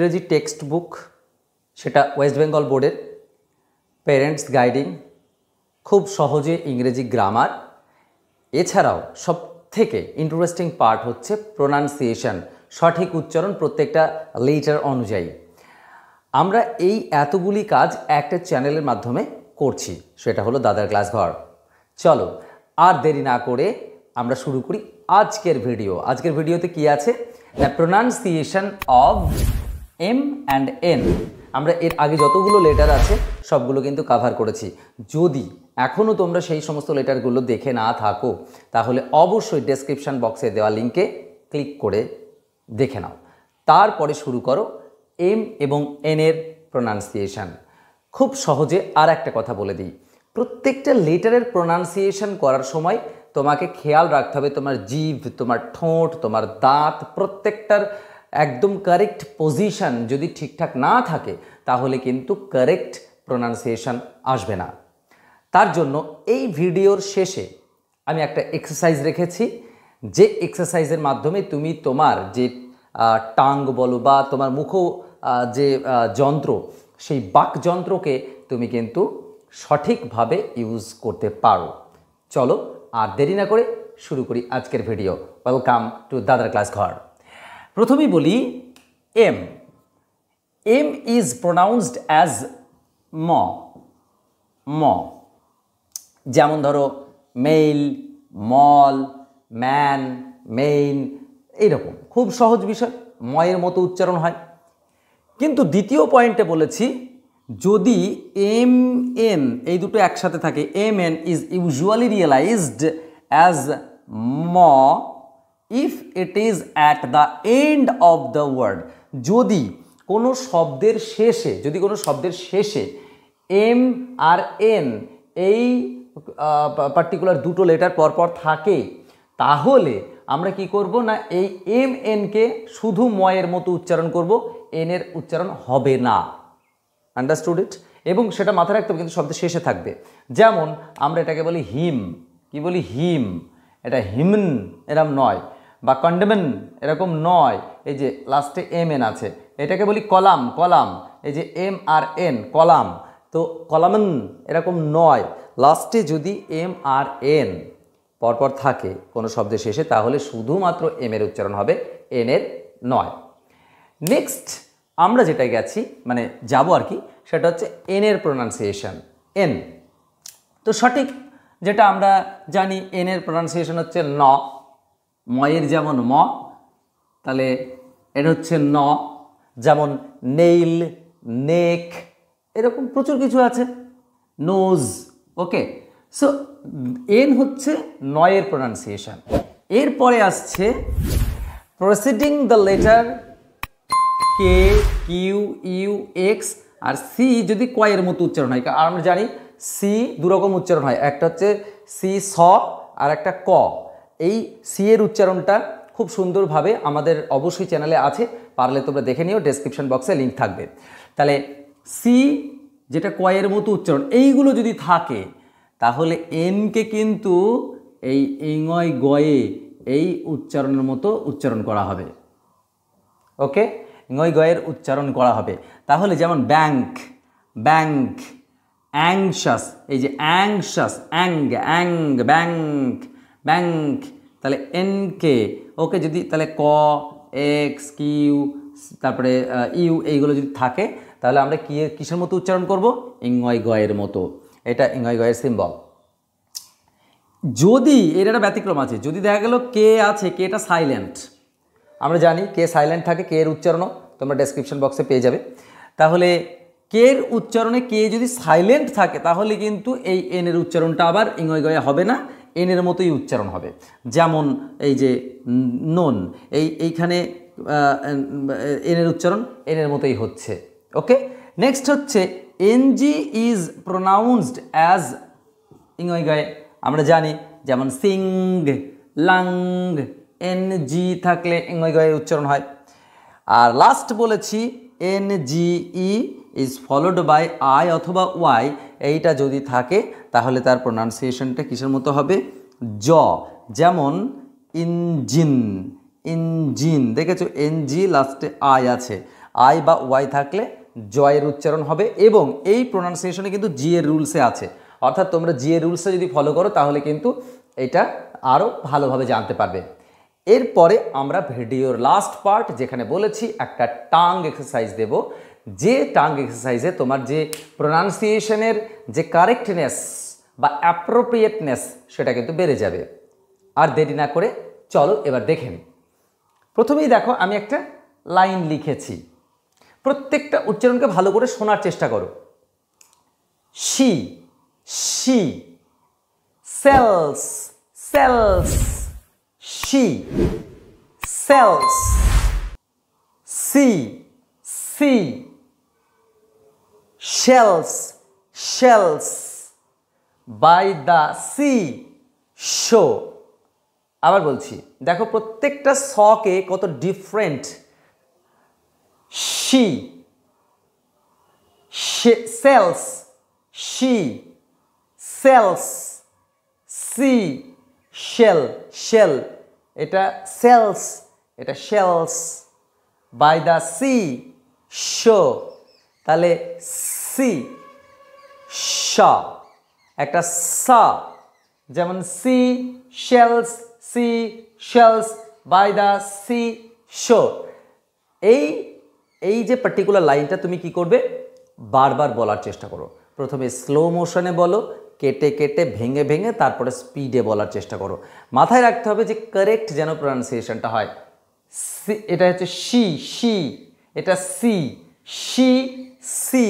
ইংরেজি text book, সেটা West Bengal বোর্ডের, প্যারেন্টস গাইডিং, খুব সহজে ইংরেজি গ্রামার, এছাড়াও সবথেকে ইন্টারেস্টিং পার্ট হচ্ছে প্রোনাউন্সিয়েশন, সঠিক উচ্চারণ প্রত্যেকটা লেটার অনুযায়ী। আমরা এই এতগুলি কাজ একটা চ্যানেলের মাধ্যমে করছি, সেটা হলো দাদার ক্লাস ঘর। চলো আর দেরি না করে আমরা শুরু করি আজকের ভিডিও। আজকের ভিডিওতে কি আছে? The pronunciation of M and N. আমরা এর আগে যতগুলো লেটার আছে সবগুলো কিন্তু কাভার করেছি। যদি এখনও তোমরা সেই সমস্ত লেটারগুলো দেখে না থাকো তাহলে অবশ্যই ডেসক্রিপশান বক্সে দেওয়া লিঙ্কে ক্লিক করে দেখে নাও, তারপরে শুরু করো এম এবং এনের প্রোনাউন্সিয়েশন। খুব সহজে আর একটা কথা বলে দিই, প্রত্যেকটা লেটারের প্রোনাউন্সিয়েশন করার সময় তোমাকে খেয়াল রাখতে হবে তোমার জিভ, তোমার ঠোঁট, তোমার দাঁত, প্রত্যেকটার একদম কারেক্ট পজিশন যদি ঠিকঠাক না থাকে তাহলে কিন্তু কারেক্ট প্রোনাউন্সিয়েশন আসবে না। তার জন্য এই ভিডিওর শেষে আমি একটা এক্সারসাইজ রেখেছি, যে এক্সারসাইজের মাধ্যমে তুমি তোমার যে টাং বলো বা তোমার মুখ যে যন্ত্র, সেই বাকযন্ত্রকে তুমি কিন্তু সঠিকভাবে ইউজ করতে পারো। চলো আর দেরি না করে শুরু করি আজকের ভিডিও। ওয়েলকাম টু দাদার ক্লাস ঘর। প্রথমেই বলি M. M is pronounced as ম। ম, যেমন ধরো মেইল, মল, ম্যান, মেইন, এইরকম খুব সহজ বিষয়, ময়ের মতো উচ্চারণ হয়। কিন্তু দ্বিতীয় পয়েন্টে বলেছি যদি এম এন এই দুটো একসাথে থাকে, M N is usually realised as M if it is at the end of the word. যদি কোনো শব্দের শেষে এম আর এন এই পার্টিকুলার দুটো লেটার পরপর থাকে তাহলে আমরা কি করব না, এই এম এনকে শুধু ময়ের মতো উচ্চারণ করব, এনের উচ্চারণ হবে না। আন্ডারস্টুড ইট? এবং সেটা মাথায় রাখতে হবে, কিন্তু শব্দের শেষে থাকবে। যেমন আমরা এটাকে বলি হিম, কি বলি? হিম। এটা হিমন এরকম নয়, বা কন্ডেমেন এরকম নয়, এই যে লাস্টে এম এন আছে। এটাকে বলি কলাম, কলাম, এই যে এম আর এন, কলাম। তো কলামন এরকম নয়, লাস্টে যদি এম আর এন পরপর থাকে কোনো শব্দের শেষে তাহলে শুধুমাত্র এম এর উচ্চারণ হবে, এন এর নয়। নেক্সট আমরা যেটা গেছি মানে যাব আর কি, সেটা হচ্ছে এন এর প্রোনাউন্সিয়েশন। এন তো সঠিক যেটা আমরা জানি, এন এর প্রোনাউন্সিয়েশন হচ্ছে ন। ময়ের যেমন ম, তাহলে এন হচ্ছে ন। যেমন নেইল, নেক, এরকম প্রচুর কিছু আছে, নোজ। ওকে, সো এন হচ্ছে নয়ের প্রোনাউন্সিয়েশন। এরপরে আসছে preceding the letter K, Q, U, X আর সি যদি কয়ের মতো উচ্চারণ হয়। আর আমরা জানি সি দুরকম উচ্চারণ হয়, একটা হচ্ছে সি স আর একটা ক। এই সি এর উচ্চারণটা খুব সুন্দরভাবে আমাদের অবশ্যই চ্যানেলে আছে, পারলে তোমরা দেখে নিও, ডেসক্রিপশন বক্সে লিঙ্ক থাকবে। তাহলে সি যেটা কয়ের মতো উচ্চারণ, এইগুলো যদি থাকে তাহলে এনকে কিন্তু এই ইঙয় গয়ে এই উচ্চারণের মতো উচ্চারণ করা হবে। ওকে, ইঙয় গয়ের উচ্চারণ করা হবে। তাহলে যেমন ব্যাংক, ব্যাংক, অ্যাংশাস, এই যে anxious, Ang Ang, bank, bank, তাহলে এনকে ওকে যদি তাহলে ক, এক্স, কিউ, তারপরে ইউ এইগুলো যদি থাকে তাহলে আমরা কিসের মতো উচ্চারণ করব? ইঙয় গয়ের মতো। এটা ইঙয় গয়ের সিম্বল। যদি এর একটা ব্যতিক্রম আছে, যদি দেখা গেল কে আছে, কে এটা সাইলেন্ট, আমরা জানি কে সাইলেন্ট থাকে, কে এর উচ্চারণও তোমরা ডেসক্রিপশন বক্সে পেয়ে যাবে। তাহলে কে এর উচ্চারণে কে যদি সাইলেন্ট থাকে তাহলে কিন্তু এই এন এর উচ্চারণটা আবার ইঙয় গয়ে হবে না, এনের মতোই উচ্চারণ হবে। যেমন এই যে নন, এইখানে এনের উচ্চারণ এনের মতোই হচ্ছে। ওকে, নেক্সট হচ্ছে এনজি ইজ প্রোনাউন্সড অ্যাজ ইঙয় গয়ে। আমরা জানি যেমন সিং, লাং, এনজি থাকলে ইঙয় গয়ে উচ্চারণ হয়। আর লাস্ট বলেছি এনজিই ইজ ফলোড বাই আই অথবা ওয়াই, এইটা যদি থাকে তাহলে তার প্রোনাউন্সিয়েশনটা কিসের মতো হবে? জ। যেমন ইঞ্জিন, ইঞ্জিন, দেখেছো এনজি লাস্টে আই আছে। আই বা ওয়াই থাকলে জয়ের উচ্চারণ হবে এবং এই প্রোনাউন্সিয়েশনে কিন্তু জি এর রুলসে আছে, অর্থাৎ তোমরা জি এর রুলসে যদি ফলো করো তাহলে কিন্তু এটা আরও ভালোভাবে জানতে পারবে। এরপরে আমরা ভিডিওর লাস্ট পার্ট যেখানে বলেছি একটা টাং এক্সারসাইজ দেব, যে টাং এক্সারসাইজে তোমার যে প্রোনাউন্সিয়েশনের যে কারেক্টনেস বা অ্যাপ্রোপ্রিয়েটনেস সেটা কিন্তু বেড়ে যাবে। আর দেরি না করে চলো এবার দেখেন। প্রথমেই দেখো আমি একটা লাইন লিখেছি, প্রত্যেকটা উচ্চারণকে ভালো করে শোনার চেষ্টা করো। She, she, sells, sells, she, sells, sea, sea, shells, shells, by the sea, shore. আবার বলছি, দেখো প্রত্যেকটা সকে কত different. She, sells, she, sells, sea, shell, shell, এটা সেলস, এটা shells, by the sea, shore, তাহলে সি, শ, একটা সা, যেমন sea shells, sea shells, by the sea, shore. এই যে পার্টিকুলার লাইনটা তুমি কি করবে, বারবার বলার চেষ্টা করো। প্রথমে স্লো মোশনে বলো, কেটে কেটে ভেঙে ভেঙে, তারপরে স্পিডে বলার চেষ্টা করো। মাথায় রাখতে হবে যে কারেক্ট যেন প্রোনাউন্সিয়েশনটা হয়। এটা হচ্ছে শি, শি, এটা সি, শি, সি,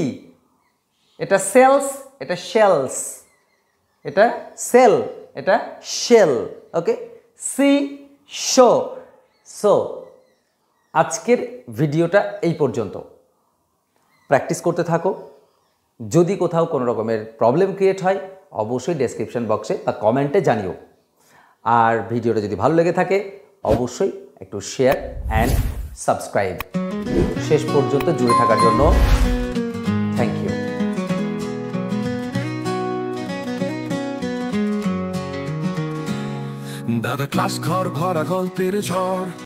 এটা সেলস, এটা শেলস, এটা সেল, এটা শেল, ওকে, সি, শো। সো আজকের ভিডিওটা এই পর্যন্ত, প্র্যাকটিস করতে থাকো। যদি কোথাও কোনো রকমের প্রবলেম ক্রিয়েট হয় অবশ্যই ডেসক্রিপশন বক্সে বা কমেন্টে জানিও। আর ভিডিওটা যদি ভালো লেগে থাকে অবশ্যই একটু শেয়ার অ্যান্ড সাবস্ক্রাইব। শেষ পর্যন্ত জুড়ে থাকার জন্য থ্যাংক ইউ। দাদা ক্লাস ঘর ভরা গল্পের ঝড়।